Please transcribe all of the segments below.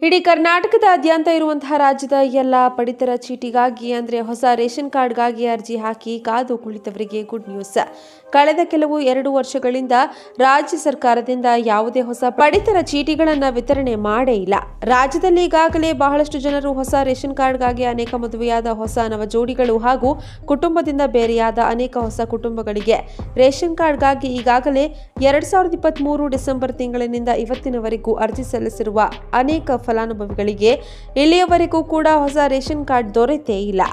ಇಡೀ ಕರ್ನಾಟಕದಾದ್ಯಂತ ಇರುವಂತಹ ರಾಜ್ಯದ ಎಲ್ಲ ಪಡಿತರ ಚೀಟಿಗಾಗಿ ಅಂದರೆ ಹೊಸ ರೇಷನ್ ಕಾರ್ಡ್ಗಾಗಿ ಅರ್ಜಿ ಹಾಕಿ ಕಾದು ಕುಳಿತವರಿಗೆ ಗುಡ್ ನ್ಯೂಸ್. ಕಳೆದ ಕೆಲವು 2 ವರ್ಷಗಳಿಂದ ರಾಜ್ಯ ಸರ್ಕಾರದಿಂದ ಯಾವುದೇ ಹೊಸ ಪಡಿತರ ಚೀಟಿಗಳನ್ನು ವಿತರಣೆ ಮಾಡೇ ಇಲ್ಲ. ರಾಜ್ಯದಲ್ಲಿ ಈಗಾಗಲೇ ಬಹಳಷ್ಟು ಜನರು ಹೊಸ ರೇಷನ್ ಕಾರ್ಡ್ಗಾಗಿ ಅನೇಕ ಮದುವೆಯಾದ ಹೊಸ ನವ ಜೋಡಿಗಳು ಹಾಗೂ ಕುಟುಂಬದಿಂದ ಬೇರೆಯಾದ ಅನೇಕ ಹೊಸ ಕುಟುಂಬಗಳಿಗೆ ರೇಷನ್ ಕಾರ್ಡ್ಗಾಗಿ ಈಗಾಗಲೇ 2023 ಡಿಸೆಂಬರ್ ತಿಂಗಳಿನಿಂದ ಇವತ್ತಿನವರೆಗೂ ಅರ್ಜಿ ಸಲ್ಲಿಸಿರುವ ಅನೇಕ ಫಲಾನುಭವಿಗಳಿಗೆ ಇಲ್ಲಿಯವರೆಗೂ ಕೂಡ ಹೊಸ ರೇಷನ್ ಕಾರ್ಡ್ ದೊರೆತೇ ಇಲ್ಲ.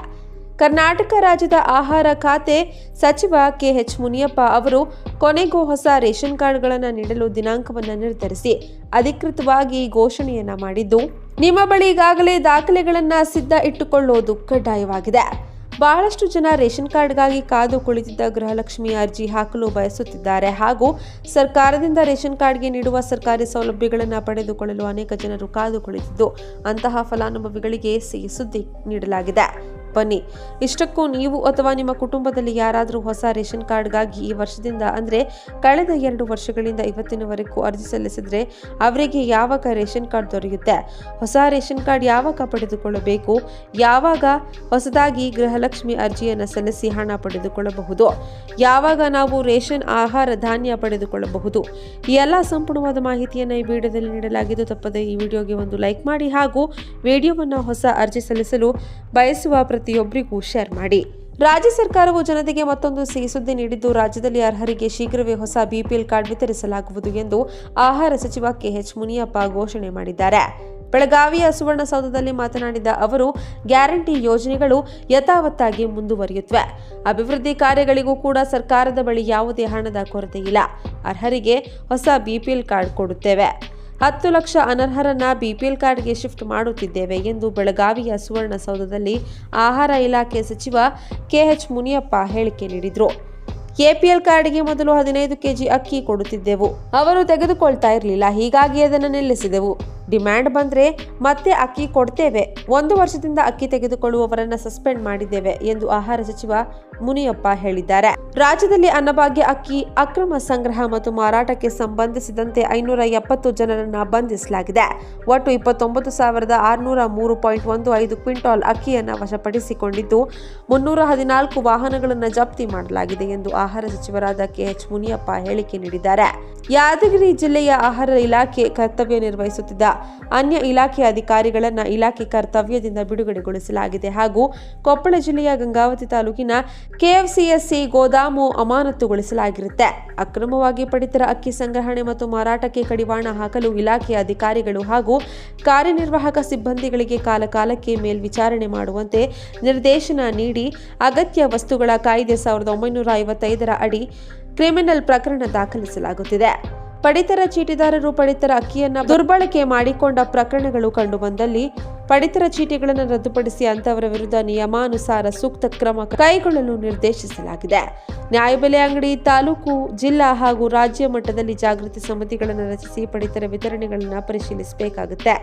ಕರ್ನಾಟಕ ರಾಜ್ಯದ ಆಹಾರ ಖಾತೆ ಸಚಿವ ಕೆಎಚ್ ಮುನಿಯಪ್ಪ ಅವರು ಕೊನೆಗೂ ಹೊಸ ರೇಷನ್ ಕಾರ್ಡ್ಗಳನ್ನು ನೀಡಲು ದಿನಾಂಕವನ್ನು ನಿರ್ಧರಿಸಿ ಅಧಿಕೃತವಾಗಿ ಘೋಷಣೆಯನ್ನ ಮಾಡಿದ್ದು, ನಿಮ್ಮ ಬಳಿ ಈಗಾಗಲೇ ದಾಖಲೆಗಳನ್ನು ಸಿದ್ಧ ಇಟ್ಟುಕೊಳ್ಳುವುದು ಕಡ್ಡಾಯವಾಗಿದೆ. ಬಹಳಷ್ಟು ಜನ ರೇಷನ್ ಕಾರ್ಡ್ಗಾಗಿ ಕಾದು ಕುಳಿತಿದ್ದ ಗೃಹಲಕ್ಷ್ಮಿ ಅರ್ಜಿ ಹಾಕಲು ಬಯಸುತ್ತಿದ್ದಾರೆ ಹಾಗೂ ಸರ್ಕಾರದಿಂದ ರೇಷನ್ ಕಾರ್ಡ್ಗೆ ನೀಡುವ ಸರ್ಕಾರಿ ಸೌಲಭ್ಯಗಳನ್ನು ಪಡೆದುಕೊಳ್ಳಲು ಅನೇಕ ಜನರು ಕಾದು ಕುಳಿತಿದ್ದು, ಅಂತಹ ಫಲಾನುಭವಿಗಳಿಗೆ ಸಿಹಿ ಸುದ್ದಿ ನೀಡಲಾಗಿದೆ. ಬನ್ನಿ, ಇಷ್ಟಕ್ಕೂ ನೀವು ಅಥವಾ ನಿಮ್ಮ ಕುಟುಂಬದಲ್ಲಿ ಯಾರಾದರೂ ಹೊಸ ರೇಷನ್ ಕಾರ್ಡ್ಗಾಗಿ ಈ ವರ್ಷದಿಂದ ಅಂದರೆ ಕಳೆದ 2 ವರ್ಷಗಳಿಂದ ಇವತ್ತಿನವರೆಗೂ ಅರ್ಜಿ ಸಲ್ಲಿಸಿದ್ರೆ ಅವರಿಗೆ ಯಾವಾಗ ರೇಷನ್ ಕಾರ್ಡ್ ದೊರೆಯುತ್ತೆ, ಹೊಸ ರೇಷನ್ ಕಾರ್ಡ್ ಯಾವಾಗ ಪಡೆದುಕೊಳ್ಳಬೇಕು, ಯಾವಾಗ ಹೊಸದಾಗಿ ಗೃಹಲಕ್ಷ್ಮಿ ಅರ್ಜಿಯನ್ನು ಸಲ್ಲಿಸಿ ಹಣ ಪಡೆದುಕೊಳ್ಳಬಹುದು, ಯಾವಾಗ ನಾವು ರೇಷನ್ ಆಹಾರ ಧಾನ್ಯ ಪಡೆದುಕೊಳ್ಳಬಹುದು, ಈ ಎಲ್ಲ ಸಂಪೂರ್ಣವಾದ ಮಾಹಿತಿಯನ್ನು ಈ ವಿಡಿಯೋದಲ್ಲಿ ನೀಡಲಾಗಿದ್ದು, ತಪ್ಪದೆ ಈ ವಿಡಿಯೋಗೆ ಒಂದು ಲೈಕ್ ಮಾಡಿ ಹಾಗೂ ವಿಡಿಯೋವನ್ನು ಹೊಸ ಅರ್ಜಿ ಸಲ್ಲಿಸಲು ಬಯಸುವ ಪ್ರತಿಯೊಬ್ಬರಿಗೂ ಶೇರ್ ಮಾಡಿ. ರಾಜ್ಯ ಸರ್ಕಾರವು ಜನತೆಗೆ ಮತ್ತೊಂದು ಸಿಹಿ ಸುದ್ದಿ ನೀಡಿದ್ದು, ರಾಜ್ಯದಲ್ಲಿ ಅರ್ಹರಿಗೆ ಶೀಘ್ರವೇ ಹೊಸ ಬಿಪಿಎಲ್ ಕಾರ್ಡ್ ವಿತರಿಸಲಾಗುವುದು ಎಂದು ಆಹಾರ ಸಚಿವ ಕೆಎಚ್ ಮುನಿಯಪ್ಪ ಘೋಷಣೆ ಮಾಡಿದ್ದಾರೆ. ಬೆಳಗಾವಿಯ ಸುವರ್ಣಸೌಧದಲ್ಲಿ ಮಾತನಾಡಿದ ಅವರು, ಗ್ಯಾರಂಟಿ ಯೋಜನೆಗಳು ಯಥಾವತ್ತಾಗಿ ಮುಂದುವರಿಯುತ್ತವೆ. ಅಭಿವೃದ್ಧಿ ಕಾರ್ಯಗಳಿಗೂ ಕೂಡ ಸರ್ಕಾರದ ಬಳಿ ಯಾವುದೇ ಹಣದ ಕೊರತೆ ಇಲ್ಲ. ಅರ್ಹರಿಗೆ ಹೊಸ ಬಿಪಿಎಲ್ ಕಾರ್ಡ್ ಕೊಡುತ್ತೇವೆ. 10 ಲಕ್ಷ ಅನರ್ಹರನ್ನ ಬಿಪಿಎಲ್ ಕಾರ್ಡ್ಗೆ ಶಿಫ್ಟ್ ಮಾಡುತ್ತಿದ್ದೇವೆ ಎಂದು ಬೆಳಗಾವಿಯ ಸುವರ್ಣಸೌಧದಲ್ಲಿ ಆಹಾರ ಇಲಾಖೆ ಸಚಿವ ಕೆಎಚ್ ಮುನಿಯಪ್ಪ ಹೇಳಿಕೆ ನೀಡಿದರು. ಎಪಿಎಲ್ ಕಾರ್ಡ್ಗೆ ಮೊದಲು 15 ಕೆಜಿ ಅಕ್ಕಿ ಕೊಡುತ್ತಿದ್ದೆವು. ಅವರು ತೆಗೆದುಕೊಳ್ತಾ ಇರಲಿಲ್ಲ, ಹೀಗಾಗಿ ಅದನ್ನು ನಿಲ್ಲಿಸಿದೆವು. ಡಿಮ್ಯಾಂಡ್ ಬಂದ್ರೆ ಮತ್ತೆ ಅಕ್ಕಿ ಕೊಡ್ತೇವೆ. 1 ವರ್ಷದಿಂದ ಅಕ್ಕಿ ತೆಗೆದುಕೊಳ್ಳುವವರನ್ನ ಸಸ್ಪೆಂಡ್ ಮಾಡಿದ್ದೇವೆ ಎಂದು ಆಹಾರ ಸಚಿವ ಮುನಿಯಪ್ಪ ಹೇಳಿದ್ದಾರೆ. ರಾಜ್ಯದಲ್ಲಿ ಅನ್ನಭಾಗ್ಯ ಅಕ್ಕಿ ಅಕ್ರಮ ಸಂಗ್ರಹ ಮತ್ತು ಮಾರಾಟಕ್ಕೆ ಸಂಬಂಧಿಸಿದಂತೆ 570 ಜನರನ್ನ ಬಂಧಿಸಲಾಗಿದೆ. ಒಟ್ಟು 29,603.15 ಕ್ವಿಂಟಾಲ್ ಅಕ್ಕಿಯನ್ನು ವಶಪಡಿಸಿಕೊಂಡಿದ್ದು 314 ವಾಹನಗಳನ್ನು ಜಪ್ತಿ ಮಾಡಲಾಗಿದೆ ಎಂದು ಆಹಾರ ಸಚಿವರಾದ ಕೆಎಚ್ ಮುನಿಯಪ್ಪ ಹೇಳಿಕೆ ನೀಡಿದ್ದಾರೆ. ಯಾದಗಿರಿ ಜಿಲ್ಲೆಯ ಆಹಾರ ಇಲಾಖೆ ಕರ್ತವ್ಯ ನಿರ್ವಹಿಸುತ್ತಿದ್ದ ಅನ್ಯ ಇಲಾಖೆ ಅಧಿಕಾರಿಗಳನ್ನ ಇಲಾಖೆ ಕರ್ತವ್ಯದಿಂದ ಬಿಡುಗಡೆಗೊಳಿಸಲಾಗಿದೆ ಹಾಗೂ ಕೊಪ್ಪಳ ಜಿಲ್ಲೆಯ ಗಂಗಾವತಿ ತಾಲೂಕಿನ ಕೆಎಫ್ಸಿಎಸ್ಸಿ ಗೋದಾಮು ಅಮಾನತುಗೊಳಿಸಲಾಗಿರುತ್ತೆ. ಅಕ್ರಮವಾಗಿ ಪಡಿತರ ಅಕ್ಕಿ ಸಂಗ್ರಹಣೆ ಮತ್ತು ಮಾರಾಟಕ್ಕೆ ಕಡಿವಾಣ ಹಾಕಲು ಇಲಾಖೆಯ ಅಧಿಕಾರಿಗಳು ಹಾಗೂ ಕಾರ್ಯನಿರ್ವಾಹಕ ಸಿಬ್ಬಂದಿಗಳಿಗೆ ಕಾಲಕಾಲಕ್ಕೆ ಮೇಲ್ವಿಚಾರಣೆ ಮಾಡುವಂತೆ ನಿರ್ದೇಶನ ನೀಡಿ ಅಗತ್ಯ ವಸ್ತುಗಳ ಕಾಯ್ದೆ 1955 ಅಡಿ ಕ್ರಿಮಿನಲ್ ಪ್ರಕರಣ ದಾಖಲಿಸಲಾಗುತ್ತಿದೆ. ಪಡಿತರ ಚೀಟಿದಾರರು ಪಡಿತರ ಅಕ್ಕಿಯನ್ನು ದುರ್ಬಳಕೆ ಮಾಡಿಕೊಂಡ ಪ್ರಕರಣಗಳು ಕಂಡುಬಂದಲ್ಲಿ ಪಡಿತರ ಚೀಟಿಗಳನ್ನು ರದ್ದುಪಡಿಸಿ ಅಂತವರ ವಿರುದ್ಧ ನಿಯಮಾನುಸಾರ ಸೂಕ್ತ ಕ್ರಮ ಕೈಗೊಳ್ಳಲು ನಿರ್ದೇಶಿಸಲಾಗಿದೆ. ನ್ಯಾಯಬೆಲೆ ಅಂಗಡಿ ತಾಲೂಕು, ಜಿಲ್ಲಾ ಹಾಗೂ ರಾಜ್ಯ ಮಟ್ಟದಲ್ಲಿ ಜಾಗೃತಿ ಸಮಿತಿಗಳನ್ನು ರಚಿಸಿ ಪಡಿತರ ವಿತರಣೆಗಳನ್ನು ಪರಿಶೀಲಿಸಬೇಕಾಗುತ್ತೆ.